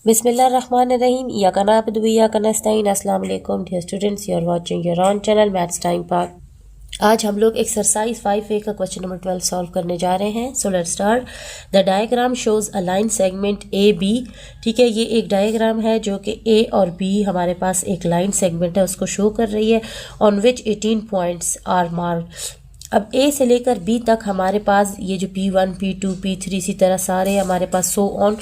Bismillahirrahmanirrahim. Iyaka na'budu wa iyaka nasta'in. अस्सलाम वालेकुम dear students, you are watching your own channel maths time pass. आज हम लोग exercise 5A का question number 12 solve करने जा रहे हैं। So let's start. The diagram shows a line segment A B. ठीक है, ये एक डायग्राम है जो कि ए और बी हमारे पास एक लाइन सेगमेंट है, उसको शो कर रही है। On which 18 points are marked. अब ए से लेकर बी तक हमारे पास ये जो P1 P2 P3 इसी तरह सारे हमारे पास सो ऑन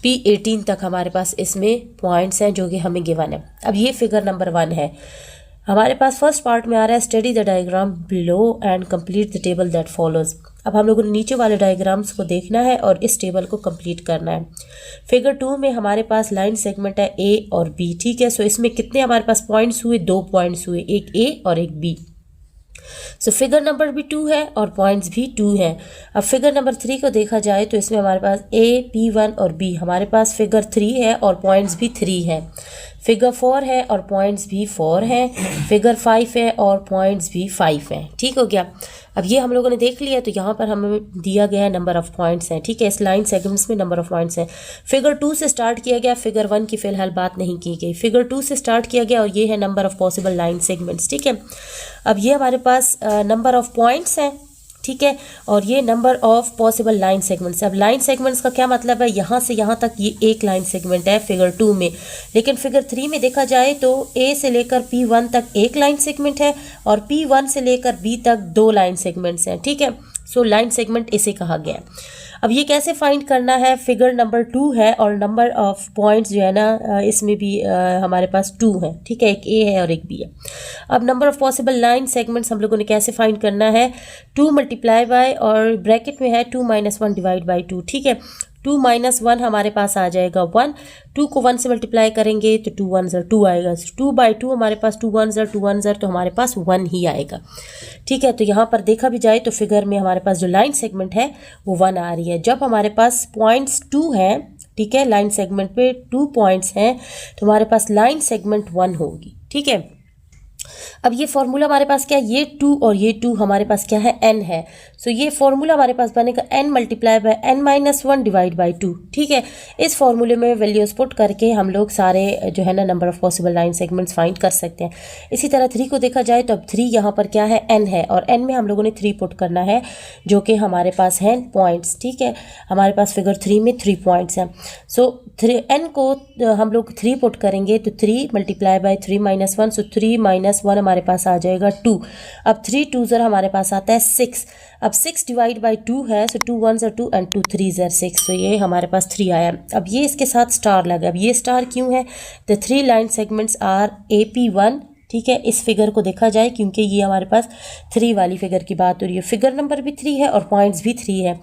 P18 तक हमारे पास इसमें पॉइंट्स हैं जो कि हमें गिवन है। अब ये फिगर नंबर 1 है हमारे पास। फर्स्ट पार्ट में आ रहा है study the diagram below and complete the table that follows. अब हम लोगों ने नीचे वाले डायग्राम्स को देखना है और इस टेबल को कंप्लीट करना है। फिगर 2 में हमारे पास लाइन सेगमेंट है ए और बी। ठीक है, सो इसमें कितने हमारे पास पॉइंट्स हुए? 2 पॉइंट्स हुए, एक ए और एक बी। सो फिगर नंबर भी 2 है और पॉइंट्स भी 2 हैं। अब फिगर नंबर 3 को देखा जाए तो इसमें हमारे पास ए P1 और बी, हमारे पास फिगर 3 है और पॉइंट्स भी 3 हैं। फिगर 4 है और पॉइंट्स भी 4 हैं। फिगर 5 है और पॉइंट्स भी 5 हैं। ठीक हो गया। अब ये हम लोगों ने देख लिया, तो यहाँ पर हमें दिया गया है नंबर ऑफ पॉइंट्स हैं। ठीक है, इस लाइन सेगमेंट्स में नंबर ऑफ पॉइंट्स हैं। फिगर 2 से स्टार्ट किया गया, फिगर 1 की फिलहाल बात नहीं की गई। फिगर 2 से स्टार्ट किया गया और ये है number of possible line segments. ठीक है, अब ये हमारे पास नंबर ऑफ पॉइंट्स हैं। ठीक है, और ये number of possible line segments. अब लाइन सेगमेंट्स का क्या मतलब है? यहाँ से यहाँ तक ये एक लाइन सेगमेंट है फिगर 2 में, लेकिन फिगर 3 में देखा जाए तो ए से लेकर P1 तक एक लाइन सेगमेंट है और P1 से लेकर B तक 2 लाइन सेगमेंट्स हैं। ठीक है, सो लाइन सेगमेंट इसे कहा गया है। अब ये कैसे फाइंड करना है? फिगर नंबर 2 है और नंबर ऑफ पॉइंट्स जो है ना इसमें भी हमारे पास 2 है। ठीक है, एक ए है और एक बी है। अब number of possible line segments हम लोगों ने कैसे फाइंड करना है? 2 मल्टीप्लाई बाय और ब्रैकेट में है 2 - 1 डिवाइड बाई 2। ठीक है, 2 - 1 हमारे पास आ जाएगा 1। 2 को 1 से मल्टीप्लाई करेंगे तो 2 1 ज़र 2 आएगा। 2 बाई 2 हमारे पास 2 1 ज़र 2 1 ज़र, तो हमारे पास 1 ही आएगा। ठीक है, तो यहाँ पर देखा भी जाए तो फिगर में हमारे पास जो लाइन सेगमेंट है वो 1 आ रही है। जब हमारे पास पॉइंट्स 2 हैं, ठीक है, लाइन सेगमेंट पे 2 पॉइंट्स हैं, तो हमारे पास लाइन सेगमेंट 1 होगी। ठीक है, अब ये फॉर्मूला हमारे पास क्या है? ये 2 और ये 2 हमारे पास क्या है? n है। सो ये फॉर्मूला हमारे पास बनेगा n multiply by n - 1 divide by 2। ठीक है, इस फॉर्मूले में वैल्यूज पुट करके हम लोग सारे जो है ना number of possible line segments find कर सकते हैं। इसी तरह 3 को देखा जाए तो अब 3 यहाँ पर क्या है? n है और n में हम लोगों ने 3 पुट करना है जो कि हमारे पास है पॉइंट्स। ठीक है, हमारे पास फिगर 3 में 3 पॉइंट्स हैं। सो n को हम लोग 3 पुट करेंगे तो 3 मल्टीप्लाई बाय 3 - 1, सो 3 - 1 हमारे पास आ जाएगा 2। अब 3 2 ज़र हमारे पास आता है 6। अब 6 डिवाइड बाई 2 है, सो 2 1 ज़र 2 एंड 2 3 ज़र 6, तो ये हमारे पास 3 आया। अब ये इसके साथ स्टार लगा। अब ये स्टार क्यों है? The 3 line segments are AP1। ठीक है, इस फिगर को देखा जाए क्योंकि ये हमारे पास 3 वाली फिगर की बात हो रही है। फिगर नंबर भी 3 है और पॉइंट्स भी 3 है।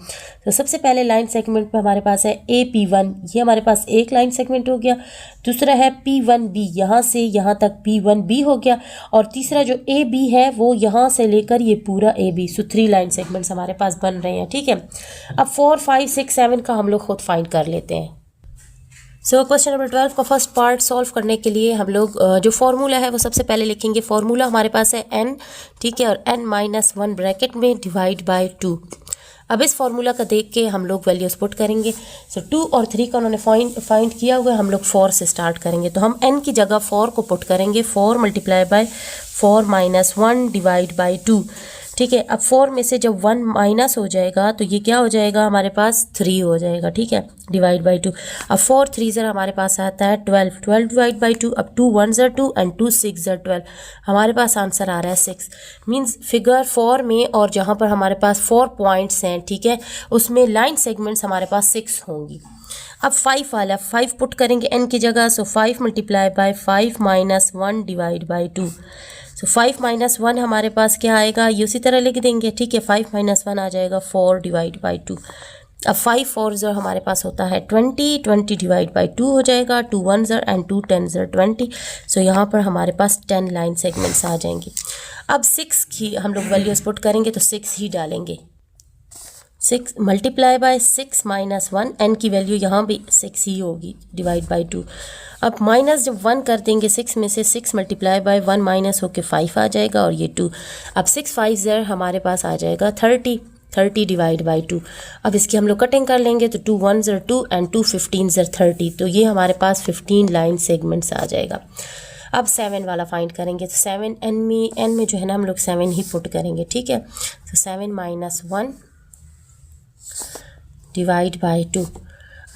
तो सबसे पहले लाइन सेगमेंट पे हमारे पास है AP1, ये हमारे पास एक लाइन सेगमेंट हो गया। दूसरा है P1B, यहाँ से यहाँ तक P1B हो गया। और तीसरा जो AB है वो यहाँ से लेकर ये पूरा AB, सो 3 लाइन सेगमेंट्स हमारे पास बन रहे हैं। ठीक है, अब 4 5 6 7 का हम लोग खुद फाइंड कर लेते हैं। सो क्वेश्चन नंबर 12 का फर्स्ट पार्ट सॉल्व करने के लिए हम लोग जो फॉर्मूला है वो सबसे पहले लिखेंगे। फॉर्मूला हमारे पास है n। ठीक है, और n - 1 ब्रैकेट में डिवाइड बाय 2। अब इस फॉर्मूला का देख के हम लोग वैल्यूज पुट करेंगे। सो 2 और 3 का उन्होंने फाइंड किया हुआ है, हम लोग 4 से स्टार्ट करेंगे। तो हम n की जगह 4 को पुट करेंगे। 4 मल्टीप्लाई बाय 4 - 1 डिवाइड बाई 2। ठीक है, अब 4 में से जब 1 माइनस हो जाएगा तो ये क्या हो जाएगा? हमारे पास 3 हो जाएगा। ठीक है, डिवाइड बाई 2। अब 4 3 ज़र हमारे पास आता है 12। 12 डिवाइड बाई 2, अब 2 1 ज़र 2 एंड 2 6 ज़र 12, हमारे पास आंसर आ रहा है 6। मीन्स फिगर 4 में और जहाँ पर हमारे पास 4 पॉइंट्स हैं, ठीक है, उसमें लाइन सेगमेंट्स हमारे पास 6 होंगी। अब 5 वाला 5 पुट करेंगे n की जगह। सो 5 मल्टीप्लाई बाय 5 - 1 डिवाइड बाई 2। सो 5 - 1 हमारे पास क्या आएगा? ये उसी तरह लिख देंगे। ठीक है, 5 - 1 आ जाएगा 4 डिवाइड बाई 2। अब 5 4 ज़र हमारे पास होता है 20। 20 डिवाइड बाई 2 हो जाएगा। 2 1 ज़र एंड 2 10 ज़र 20। सो यहाँ पर हमारे पास 10 लाइन सेगमेंट्स आ जाएंगे। अब 6 की हम लोग वैल्यूज पुट करेंगे तो 6 ही डालेंगे। 6 मल्टीप्लाई बाय 6 - 1, n की वैल्यू यहाँ भी 6 ही होगी डिवाइड बाई 2। अब माइनस जब 1 कर देंगे 6 में से, 6 मल्टीप्लाई बाय 1 माइनस होके 5 आ जाएगा और ये 2। अब 6 5 ज़र हमारे पास आ जाएगा 30। 30 डिवाइड बाई 2। अब इसकी हम लोग कटिंग कर लेंगे तो 2 1s are 2 and 2 15s are 30, तो ये हमारे पास 15 लाइन सेगमेंट्स आ जाएगा। अब 7 वाला फाइंड करेंगे तो 7 n में जो है ना हम लोग 7 ही पुट करेंगे, ठीक है। तो 7 माइनस 1 डिवाइड बाई 2।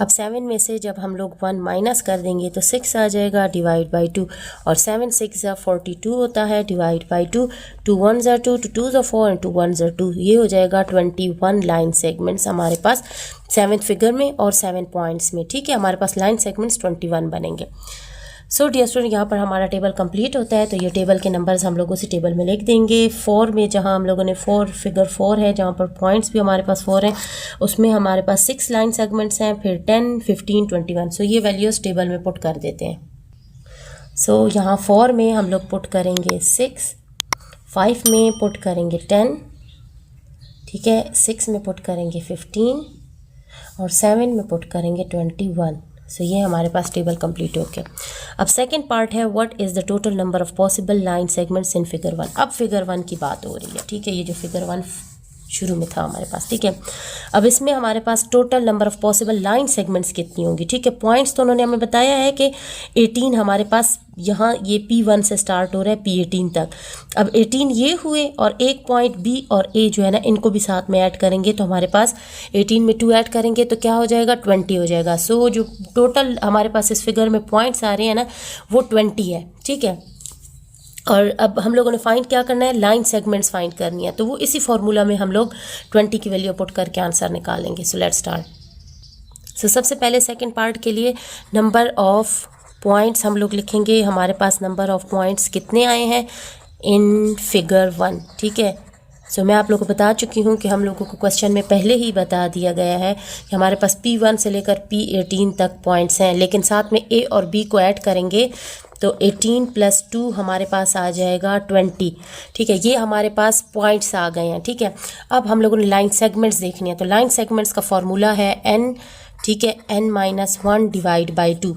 अब 7 में से जब हम लोग 1 माइनस कर देंगे तो 6 आ जाएगा डिवाइड बाई 2, और 7 6 42 होता है divide by 2। 2 1s are 2, 2 2s are 4 and 2 1s are 2। ये हो जाएगा 21 लाइन सेगमेंट्स हमारे पास 7th फिगर में और 7 पॉइंट्स में, ठीक है। हमारे पास लाइन सेगमेंट्स 21 बनेंगे। सो डियर स्टूडेंट, यहाँ पर हमारा टेबल कंप्लीट होता है। तो ये टेबल के नंबर्स हम लोग उसी टेबल में लिख देंगे। 4 में जहाँ हम लोगों ने फिगर 4 है, जहाँ पर पॉइंट्स भी हमारे पास 4 हैं, उसमें हमारे पास 6 लाइन सेगमेंट्स हैं, फिर 10 15 21। सो ये वैल्यूज़ टेबल में पुट कर देते हैं। सो यहाँ 4 में हम लोग पुट करेंगे 6, 5 में पुट करेंगे 10, ठीक है, 6 में पुट करेंगे 15 और 7 में पुट करेंगे 21। सो ये हमारे पास टेबल कंप्लीट हो गया। अब सेकंड पार्ट है what is the total number of possible line segments in figure 1। अब फिगर 1 की बात हो रही है, ठीक है। ये जो फिगर 1 शुरू में था हमारे पास, ठीक है। अब इसमें हमारे पास total number of possible line segments कितनी होंगी, ठीक है। पॉइंट्स तो उन्होंने हमें बताया है कि 18 हमारे पास यहाँ ये P1 से स्टार्ट हो रहा है P18 तक। अब 18 ये हुए और एक पॉइंट B और A जो है ना, इनको भी साथ में ऐड करेंगे तो हमारे पास 18 में 2 ऐड करेंगे तो क्या हो जाएगा, 20 हो जाएगा। सो जो टोटल हमारे पास इस फिगर में पॉइंट्स आ रहे हैं ना, वो 20 है, ठीक है। और अब हम लोगों ने फाइंड क्या करना है, लाइन सेगमेंट्स फाइंड करनी है, तो वो इसी फॉर्मूला में हम लोग 20 की वैल्यू पुट करके आंसर निकालेंगे। सो लेट्स स्टार्ट। सो सबसे पहले सेकंड पार्ट के लिए नंबर ऑफ पॉइंट्स हम लोग लिखेंगे। हमारे पास नंबर ऑफ पॉइंट्स कितने आए हैं इन फिगर 1, ठीक है। सो मैं आप लोगों को बता चुकी हूँ कि हम लोगों को क्वेश्चन में पहले ही बता दिया गया है कि हमारे पास P1 से लेकर P18 तक पॉइंट्स हैं, लेकिन साथ में A और B को ऐड करेंगे तो 18 + 2 हमारे पास आ जाएगा 20, ठीक है। ये हमारे पास पॉइंट्स आ गए हैं, ठीक है। अब हम लोगों ने लाइन सेगमेंट्स देखनी है, तो लाइन सेगमेंट्स का फॉर्मूला है n, ठीक है, n-1 डिवाइड बाई 2।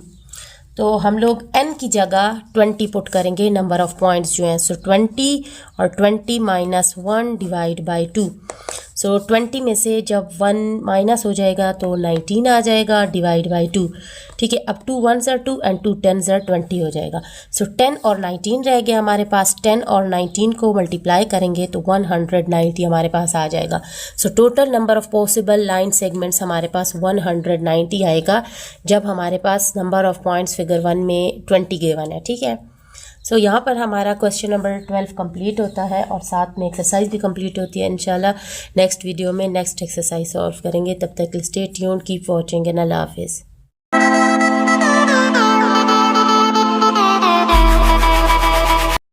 तो हम लोग n की जगह 20 पुट करेंगे, नंबर ऑफ पॉइंट्स जो हैं। सो 20 और 20 - 1 डिवाइड बाई 2। सो 20 में से जब 1 माइनस हो जाएगा तो 19 आ जाएगा डिवाइड बाई 2, ठीक है। अब 2 1s are 2 and 2 10s are 20 हो जाएगा। सो 10 और 19 रह गया हमारे पास। 10 और 19 को मल्टीप्लाई करेंगे तो 190 हमारे पास आ जाएगा। So total number of possible line segments हमारे पास 190 आएगा जब हमारे पास नंबर ऑफ पॉइंट्स फिगर 1 में 20 गिवन है, ठीक है। सो यहाँ पर हमारा क्वेश्चन नंबर 12 कंप्लीट होता है और साथ में एक्सरसाइज भी कंप्लीट होती है। इंशाल्लाह नेक्स्ट वीडियो में नेक्स्ट एक्सरसाइज सॉल्व करेंगे। तब तक stay tuned, keep watching and अल्लाह हाफिज़।